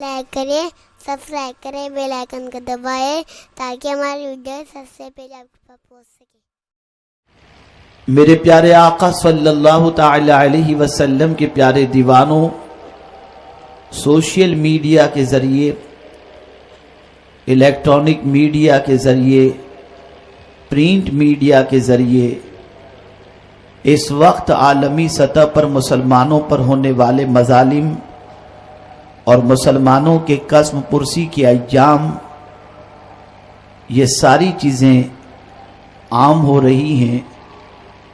Like کریں، subscribe کریں، bell icon کو دبائیں تاکہ ہماری ویڈیو سب سے پہلے آپ کے پاس پہنچ سکے۔ میرے پیارے آقا صلی اللہ تعالی علیہ وسلم کے پیارے دیوانوں، سوشل میڈیا کے ذریعے، الیکٹرانک میڈیا کے ذریعے، پرنٹ میڈیا کے ذریعے اس وقت عالمی سطح پر مسلمانوں پر ہونے والے مظالم اور مسلمانوں کے قسم پرسی کے ایام، یہ ساری چیزیں عام ہو رہی ہیں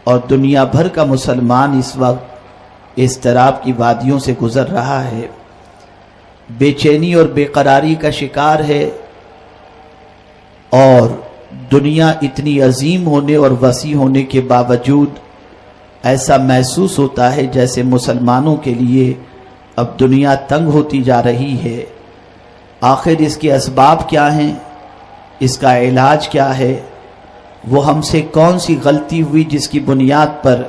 اور دنیا بھر کا مسلمان اس وقت اضطراب کی وادیوں سے گزر رہا ہے، بے چینی اور بے قراری کا شکار ہے، اور دنیا اتنی عظیم ہونے اور وسیع ہونے کے باوجود ایسا محسوس ہوتا ہے جیسے مسلمانوں کے لیے اب دنیا تنگ ہوتی جا رہی ہے۔ آخر اس کے اسباب کیا ہیں؟ اس کا علاج کیا ہے؟ وہ ہم سے کون سی غلطی ہوئی جس کی بنیاد پر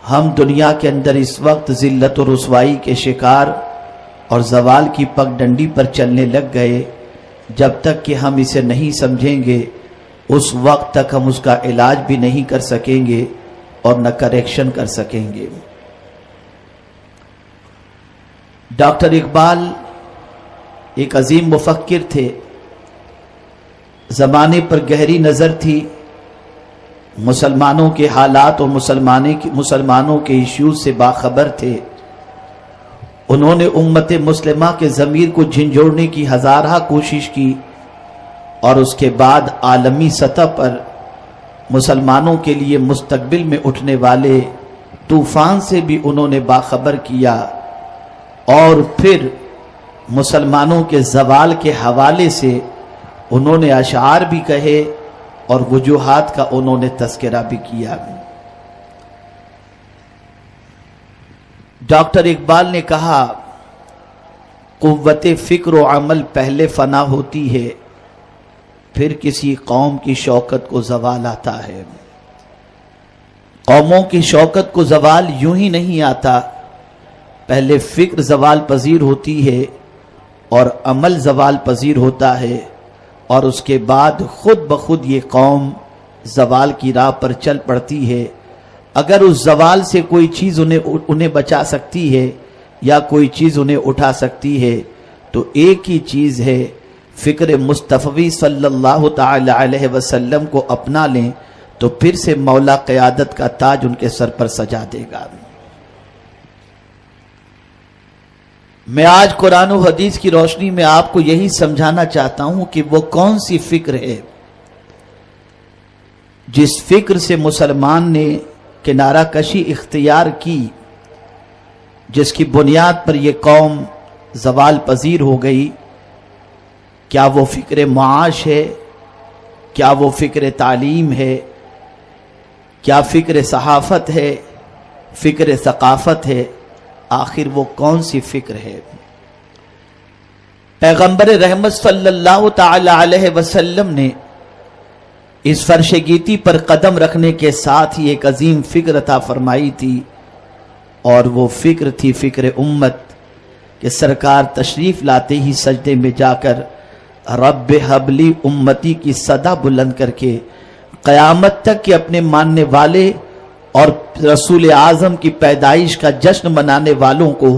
ہم دنیا کے اندر اس وقت ذلت و رسوائی کے شکار اور زوال کی پگڈنڈی پر چلنے لگ گئے؟ جب تک کہ ہم اسے نہیں سمجھیں گے اس وقت تک ہم اس کا علاج بھی نہیں کر سکیں گے اور نہ کریکشن کر سکیں گے۔ ڈاکٹر اقبال ایک عظیم مفکر تھے، زمانے پر گہری نظر تھی، مسلمانوں کے حالات اور مسلمانوں کے ایشوز سے باخبر تھے۔ انہوں نے امت مسلمہ کے ضمیر کو جھنجھوڑنے کی ہزارہ کوشش کی اور اس کے بعد عالمی سطح پر مسلمانوں کے لیے مستقبل میں اٹھنے والے طوفان سے بھی انہوں نے باخبر کیا، اور پھر مسلمانوں کے زوال کے حوالے سے انہوں نے اشعار بھی کہے اور وجوہات کا انہوں نے تذکرہ بھی کیا۔ ڈاکٹر اقبال نے کہا، قوت فکر و عمل پہلے فنا ہوتی ہے، پھر کسی قوم کی شوکت کو زوال آتا ہے۔ قوموں کی شوکت کو زوال یوں ہی نہیں آتا، پہلے فکر زوال پذیر ہوتی ہے اور عمل زوال پذیر ہوتا ہے، اور اس کے بعد خود بخود یہ قوم زوال کی راہ پر چل پڑتی ہے۔ اگر اس زوال سے کوئی چیز انہیں بچا سکتی ہے یا کوئی چیز انہیں اٹھا سکتی ہے تو ایک ہی چیز ہے، فکر مصطفی صلی اللہ تعالی علیہ وسلم کو اپنا لیں تو پھر سے مولا قیادت کا تاج ان کے سر پر سجا دے گا۔ میں آج قرآن و حدیث کی روشنی میں آپ کو یہی سمجھانا چاہتا ہوں کہ وہ کون سی فکر ہے جس فکر سے مسلمان نے کنارہ کشی اختیار کی، جس کی بنیاد پر یہ قوم زوال پذیر ہو گئی۔ کیا وہ فکر معاش ہے؟ کیا وہ فکر تعلیم ہے؟ کیا فکر صحافت ہے؟ فکر ثقافت ہے؟ آخر وہ کون سی فکر ہے؟ پیغمبر رحمت صلی اللہ تعالی علیہ وسلم نے اس فرش گیتی پر قدم رکھنے کے ساتھ ہی ایک عظیم فکر عطا فرمائی تھی، اور وہ فکر تھی فکر امت، کہ سرکار تشریف لاتے ہی سجدے میں جا کر رب حبلی امتی کی صدا بلند کر کے قیامت تک کے اپنے ماننے والے اور رسول اعظم کی پیدائش کا جشن منانے والوں کو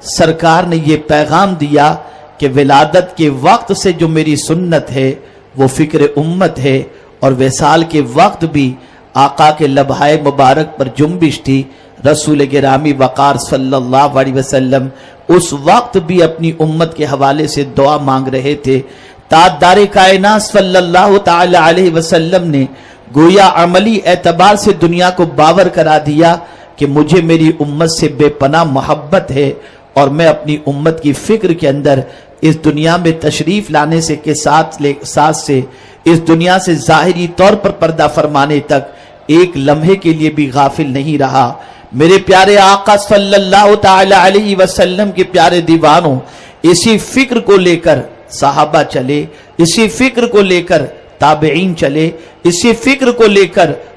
سرکار نے یہ پیغام دیا کہ ولادت کے وقت سے جو میری سنت ہے وہ فکر امت ہے، اور وصال کے وقت بھی آقا کے لبہائے مبارک پر جنبش تھی۔ رسول گرامی وقار صلی اللہ علیہ وسلم اس وقت بھی اپنی امت کے حوالے سے دعا مانگ رہے تھے۔ تاجدار کائنات صلی اللہ تعالی علیہ وسلم نے گویا عملی اعتبار سے دنیا کو باور کرا دیا کہ مجھے میری امت سے بے پناہ محبت ہے، اور میں اپنی امت کی فکر کے اندر اس دنیا میں تشریف لانے سے کے ساتھ سے اس دنیا سے ظاہری طور پر پردہ فرمانے تک ایک لمحے کے لیے بھی غافل نہیں رہا۔ میرے پیارے آقا صلی اللہ تعالی علیہ وسلم کے پیارے دیوانوں، اسی فکر کو لے کر صحابہ چلے، اسی فکر کو لے کر تابعین چلے، اسی فکر کو لے کر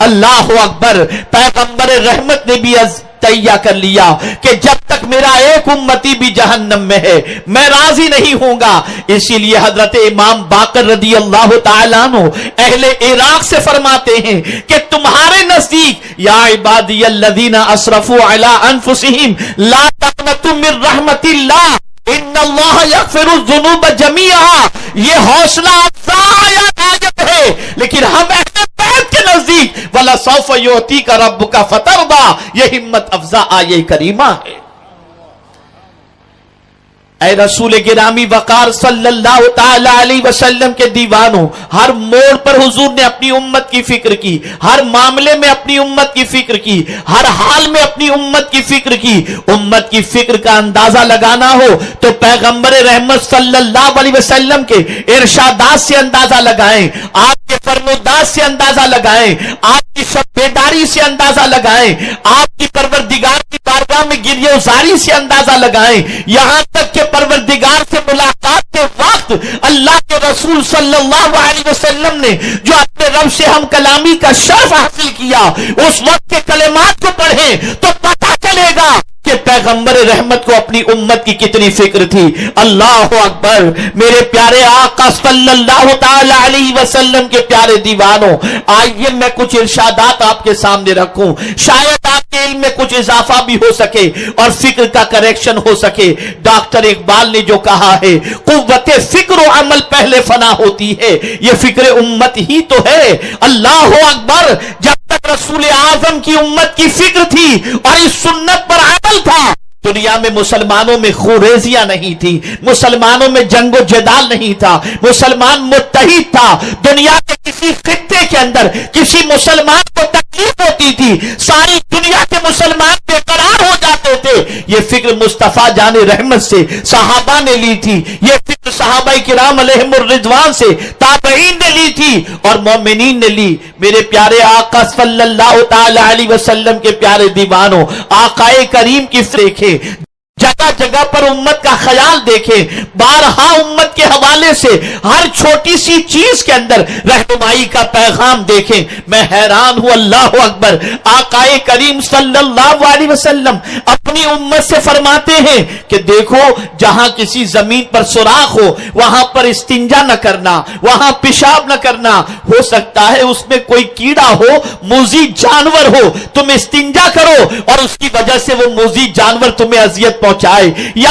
اللہ اکبر. پیغمبر رحمت نے بھی تیہ کر لیا کہ جب تک میرا ایک امتی بھی جہنم میں ہے میں راضی نہیں ہوں گا. اسی لیے حضرت امام باقر رضی اللہ تعالیٰ عنہ اہل عراق سے فرماتے ہیں کہ تمہارے نزدیک یا عبادی الذین اسرفوا علی انفسہم لا تقنطوا من رحمت اللہ ان اللہ یغفر الذنوب جمیعا، یہ حوصلہ افزا آیت ہے. لیکن ہم اہل بیت کے نزدیک وَلَسَوْفَ يُعْطِيكَ رَبُّكَ فَتَرْضَىٰ، یہ ہمت افزا آیہ کریمہ ہے. اے رسول گرامی وقار صلی اللہ تعالی علیہ وسلم کے دیوانوں، ہر موڑ پر حضور نے اپنی امت کی فکر کی، ہر معاملے میں اپنی امت کی فکر کی، ہر حال میں اپنی امت کی فکر کی. امت کی فکر کا اندازہ لگانا ہو تو پیغمبر رحمت صلی اللہ علیہ وسلم کے ارشادات سے اندازہ لگائیں، آپ کے فرمودات سے اندازہ لگائیں، آپ کی شب بیداری سے اندازہ لگائیں، آپ کی پروردگار کی بارگاہ میں گریہ وزاری سے اندازہ لگائیں، یہاں تک کہ پروردگار سے ملاقات کے وقت اللہ کے رسول صلی اللہ علیہ وسلم نے جو اپنے رب سے ہم کلامی کا شرف حاصل کیا، اس وقت کے کلمات کو پڑھیں تو پتہ چلے گا کہ پیغمبر رحمت کو اپنی امت کی کتنی فکر تھی. اللہ اکبر. میرے پیارے آقا صلی اللہ تعالی علیہ وسلم کے پیارے دیوانوں، آئیے میں کچھ ارشادات آپ کے سامنے رکھوں، شاید آپ کے علم میں کچھ اضافہ بھی ہو سکے اور فکر کا کریکشن ہو سکے. ڈاکٹر اقبال نے جو کہا ہے قوت فکر و عمل پہلے فنا ہوتی ہے، یہ فکر امت ہی تو ہے. اللہ اکبر. جب تک رسول اعظم کی امت کی فکر تھی اور اس سنت پر عمل تھا، دنیا میں مسلمانوں میں خوریزیاں نہیں تھی، مسلمانوں میں جنگ و جدال نہیں تھا، مسلمان متحد تھا. دنیا کے کسی خطے کے اندر کسی مسلمان کو تکلیف ہوتی تھی، ساری دنیا کے مسلمان بے قرار ہو جاتے تھے. یہ فکر مصطفیٰ جان رحمت سے صحابہ نے لی تھی، یہ فکر صحابہ کرام علیہم الرضوان سے تابعین نے لی تھی اور مومنین نے لی. میرے پیارے آقا صلی اللہ تعالی علیہ وسلم کے پیارے دیوانوں، آقا کریم کی دیکھیں، جگہ جگہ پر امت کا خیال دیکھیں، بارہا امت کے حوالے سے ہر چھوٹی سی چیز کے اندر رہنمائی کا پیغام دیکھیں. میں حیران ہوں. اللہ اکبر. آقا کریم صلی اللہ علیہ وسلم اپنی امت سے فرماتے ہیں کہ دیکھو جہاں کسی زمین پر سوراخ ہو وہاں پر استنجا نہ کرنا، وہاں پیشاب نہ کرنا. ہو سکتا ہے اس میں کوئی کیڑا ہو، موذی جانور ہو، تم استنجا کرو اور اس کی وجہ سے وہ موذی جانور تمہیں اذیت پہنچائے. یا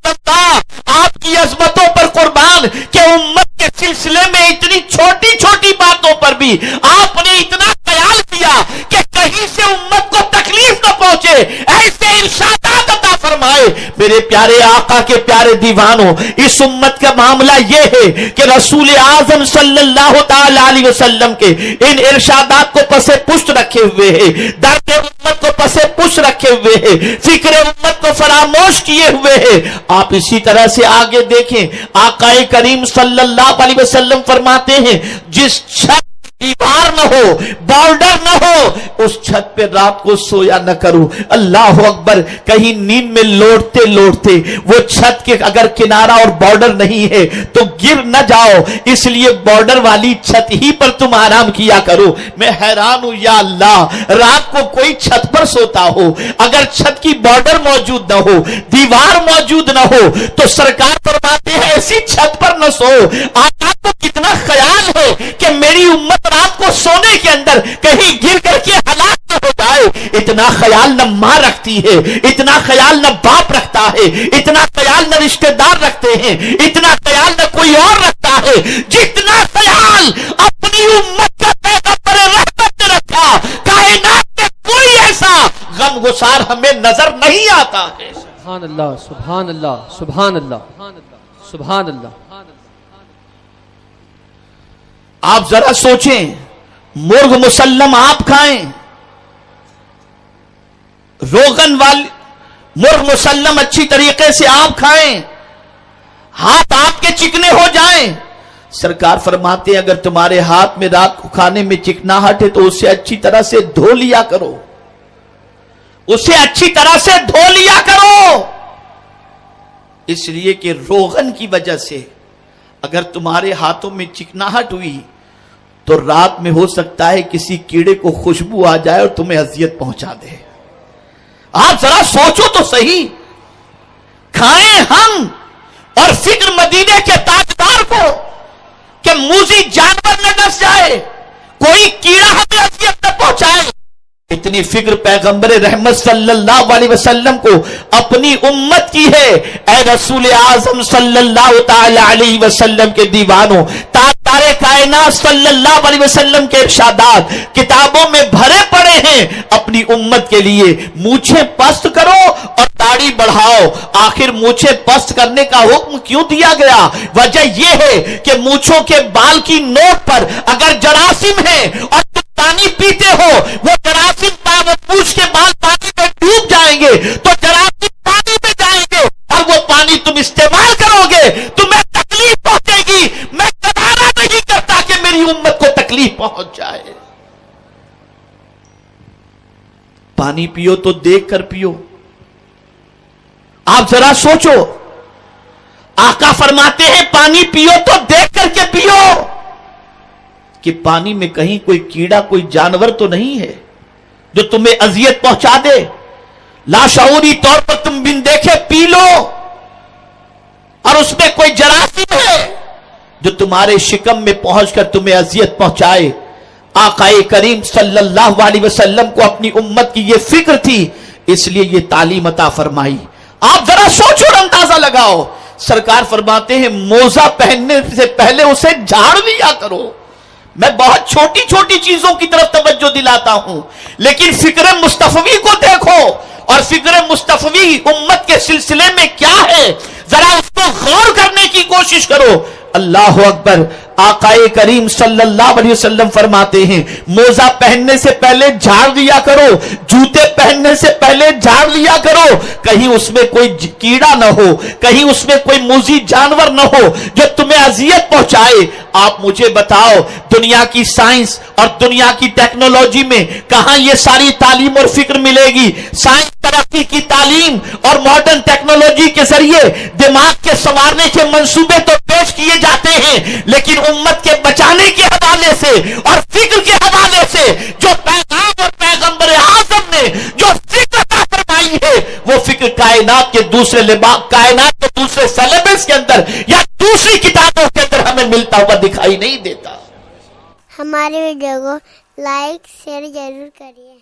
آپ کی عظمتوں پر قربان کہ امت کے سلسلے میں اتنی چھوٹی چھوٹی باتوں پر بھی آپ نے اتنا خیال کیا کہ کہیں سے امت کو تکلیف نہ پہنچے، ایسے ارشادات عطا فرمائے. میرے پیارے آقا کے پیارے دیوانوں، اس امت کا معاملہ یہ ہے کہ رسول اعظم صلی اللہ تعالی علیہ وسلم کے ان ارشادات کو پس پشت رکھے ہوئے ہیں، درد امت کو پس پشت رکھے ہوئے ہیں، فکر امت کو فراموش کیے ہوئے ہیں. آپ اسی طرح سے آگے دیکھیں، آقا کریم صلی اللہ علیہ وسلم فرماتے ہیں جس چھت دیوار نہ ہو، بارڈر نہ ہو، اس چھت پہ رات کو سویا نہ کرو. اللہ اکبر. کہیں نیند میں لوٹتے لوٹتے وہ چھت کے اگر کنارہ اور بارڈر نہیں ہے تو گر نہ جاؤ، اس لیے بارڈر والی چھت ہی پر تم آرام کیا کرو. میں حیران ہوں یا اللہ، رات کو کوئی چھت پر سوتا ہو، اگر چھت کی بارڈر موجود نہ ہو، دیوار موجود نہ ہو تو سرکار فرماتے ہیں ایسی چھت پر نہ سو. آقا کو کتنا خیال ہے کہ میری امت رات کو سونے کے اندر کہیں گر کر کے ہلاک نہ ہو جائے. اتنا خیال نہ ماں رکھتی ہے، اتنا خیال نہ باپ رکھتا ہے، اتنا خیال نہ رشتہ دار رکھتے ہیں، اتنا خیال نہ کوئی اور رکھتا ہے جتنا خیال اپنی امت کا پیغمبر رحمت نے رکھا. کائنات میں کوئی ایسا غم گسار ہمیں نظر نہیں آتا ہے. سبحان اللہ، سبحان اللہ، سبحان اللہ، سبحان اللہ. آپ ذرا سوچیں، مرغ مسلم آپ کھائیں، روغن والی مرغ مسلم اچھی طریقے سے آپ کھائیں، ہاتھ آپ کے چکنے ہو جائیں. سرکار فرماتے ہیں اگر تمہارے ہاتھ میں رات کو کھانے میں چکناہٹ ہے تو اسے اچھی طرح سے دھو لیا کرو، اسے اچھی طرح سے دھو لیا کرو. اس لیے کہ روغن کی وجہ سے اگر تمہارے ہاتھوں میں چکناہٹ ہوئی تو رات میں ہو سکتا ہے کسی کیڑے کو خوشبو آ جائے اور تمہیں اذیت پہنچا دے. آپ ذرا سوچو تو صحیح. کھائیں ہم اور فکر مدینے کے تاجدار کو کہ موذی جانور نہ ڈس جائے, کوئی کیڑا ہمیں اذیت نہ پہنچائے. اتنی فکر پیغمبر رحمت صلی اللہ علیہ وسلم کو اپنی امت کی ہے. اے رسول اعظم صلی اللہ تعالی علیہ وسلم کے دیوانوں, تاجدار کائنات صلی اللہ علیہ وسلم کے ارشادات کتابوں میں بھرے پڑے ہیں اپنی امت کے لیے. مونچھیں پست کرو اور داڑھی بڑھاؤ. آخر مونچھیں پست کرنے کا حکم کیوں دیا گیا؟ وجہ یہ ہے کہ مونچھوں کے بال کی نوک پر اگر جراثیم ہے اور پانی پیتے ہو, وہ جراثیم پوچھ کے بال پانی میں ڈوب جائیں گے تو جراثیم پانی میں جائیں گے اور وہ پانی تم استعمال کرو گے, تمہیں تکلیف پہنچے گی. میں گوارا نہیں کرتا کہ میری امت کو تکلیف پہنچ جائے. پانی پیو تو دیکھ کر پیو. آپ ذرا سوچو, آقا فرماتے ہیں پانی پیو تو دیکھ کر کے پیو کہ پانی میں کہیں کوئی کیڑا, کوئی جانور تو نہیں ہے جو تمہیں اذیت پہنچا دے. لاشعوری طور پر تم بن دیکھے پی لو اور اس میں کوئی جراثیم ہے جو تمہارے شکم میں پہنچ کر تمہیں اذیت پہنچائے. آقا کریم صلی اللہ علیہ وسلم کو اپنی امت کی یہ فکر تھی, اس لیے یہ تعلیم عطا فرمائی. آپ ذرا سوچو اور اندازہ لگاؤ. سرکار فرماتے ہیں موزہ پہننے سے پہلے اسے جھاڑ لیا کرو. میں بہت چھوٹی چھوٹی چیزوں کی طرف توجہ دلاتا ہوں, لیکن فکر مصطفی کو دیکھو اور فکر مصطفی امت کے سلسلے میں کیا ہے ذرا اس کو غور کرنے کی کوشش کرو. اللہ اکبر. آقا کریم صلی اللہ علیہ وسلم فرماتے ہیں موزہ پہننے سے پہلے جھاڑ لیا کرو, جوتے پہننے سے پہلے جھاڑ لیا کرو, کہیں اس میں کوئی کیڑا نہ ہو, کہیں اس میں کوئی موذی جانور نہ ہو جو تمہیں اذیت پہنچائے. آپ مجھے بتاؤ دنیا کی سائنس اور دنیا کی ٹیکنالوجی میں کہاں یہ ساری تعلیم اور فکر ملے گی؟ سائنس ترقی کی تعلیم اور ماڈرن ٹیکنالوجی کے ذریعے دماغ کے سنوارنے کے منصوبے تو پیش کیے جاتے ہیں, لیکن امت کے بچانے کے حوالے سے اور فکر کے حوالے سے جو پیغام اور پیغمبر اعظم نے جو فکر عطا فرمائی ہے وہ فکر کائنات کے دوسرے کائنات کے دوسرے سلیبس کے اندر یا دوسری کتابوں کے اندر ہمیں ملتا ہوا دکھائی نہیں دیتا. ہماری ویڈیو کو لائک شیئر ضرور کریے.